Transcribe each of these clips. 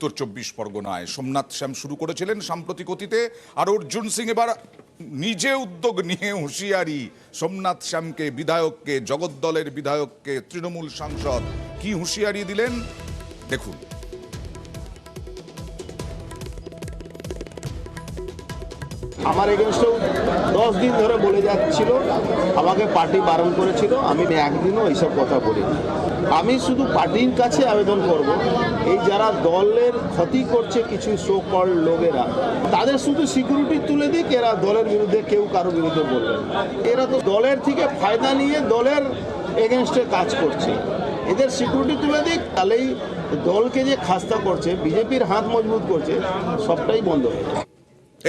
উত্তর 24 পরগনায় সোমনাথ শ্যাম শুরু করেছিলেন সাম্প্রতিক অতীতে, আর অর্জুন সিং এবার নিজে উদ্যোগ নিয়ে হুঁশিয়ারি সোমনাথ শ্যামকে, বিধায়ককে, জগদ্দলের বিধায়ককে, তৃণমূল সাংসদ কি হুঁশিয়ারি দিলেন দেখুন। আমার এগেনস্টে 10 দিন ধরে বলে যাচ্ছিল, আমাকে পার্টি বারণ করেছিল, আমি একদিনও এইসব কথা বলিনি। আমি শুধু পার্টির কাছে আবেদন করব, এই যারা দলের ক্ষতি করছে কিছু সো কল্ড লোকেরা, তাদের শুধু সিকিউরিটি তুলে দিক, এরা দলের বিরুদ্ধে কেউ কারো বিরুদ্ধে বলবে না। এরা তো দলের থেকে ফায়দা নিয়ে দলের এগেনস্টে কাজ করছে, এদের সিকিউরিটি তুলে দিক, তাহলেই দলকে যে খাস্তা করছে, বিজেপির হাত মজবুত করছে, সবটাই বন্ধ হয়ে যাবে।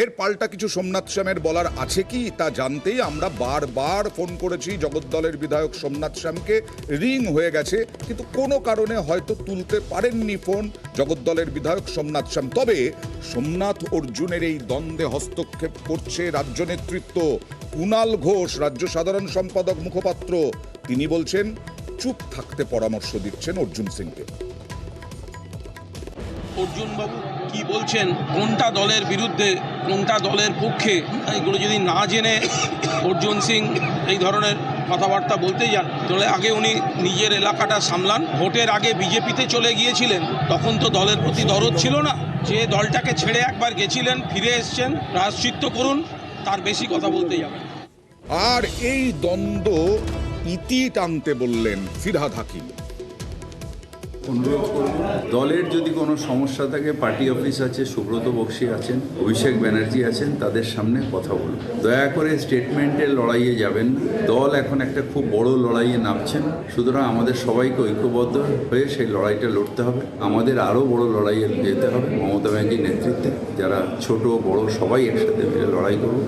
এর পাল্টা কিছু সোমনাথ শ্যামের বলার আছে কি তা জানতেই আমরা বারবার ফোন করেছি জগদ্দলের বিধায়ক সোমনাথ শ্যামকে। রিং হয়ে গেছে, কিন্তু কোনো কারণে হয়তো তুলতে পারেননি ফোন জগদ্দলের বিধায়ক সোমনাথ শ্যাম। তবে সোমনাথ অর্জুনের এই দ্বন্দ্বে হস্তক্ষেপ করছে রাজ্য নেতৃত্ব। কুণাল ঘোষ, রাজ্য সাধারণ সম্পাদক মুখপাত্র, তিনি বলছেন চুপ থাকতে পরামর্শ দিচ্ছেন অর্জুন সিংকে। অর্জুন বাবু কি বলছেন, কোনটা দলের বিরুদ্ধে, কোনটা দলের পক্ষে, এগুলো যদি না জেনে অর্জুন সিং এই ধরনের কথাবার্তা বলতে যান, তাহলে আগে উনি নিজের এলাকাটা সামলান। ভোটের আগে বিজেপিতে চলে গিয়েছিলেন, তখন তো দলের প্রতি দরদ ছিল না। যে দলটাকে ছেড়ে একবার গেছিলেন, ফিরে এসছেন, প্রায়শ্চিত্ত করুন, তার বেশি কথা বলতে যাবেন। আর এই দ্বন্দ্ব ইতি টানতে বললেন ফিরহাদ হাকিম। অনুরোধ করব, দলের যদি কোনো সমস্যা থাকে, পার্টি অফিস আছে, সুব্রত বক্সী আছেন, অভিষেক ব্যানার্জি আছেন, তাদের সামনে কথা বলুন। দয়া করে স্টেটমেন্টের লড়াইয়ে যাবেন না। দল এখন একটা খুব বড় লড়াইয়ে নামছেন, সুতরাং আমাদের সবাইকে ঐক্যবদ্ধ হয়ে সেই লড়াইটা লড়তে হবে। আমাদের আরও বড় লড়াইয়ে যেতে হবে মমতা ব্যানার্জির নেতৃত্বে, যারা ছোট বড় সবাই একসাথে মিলে লড়াই করব।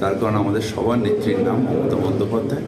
তার কারণ আমাদের সবার নেত্রীর নাম মমতা বন্দ্যোপাধ্যায়।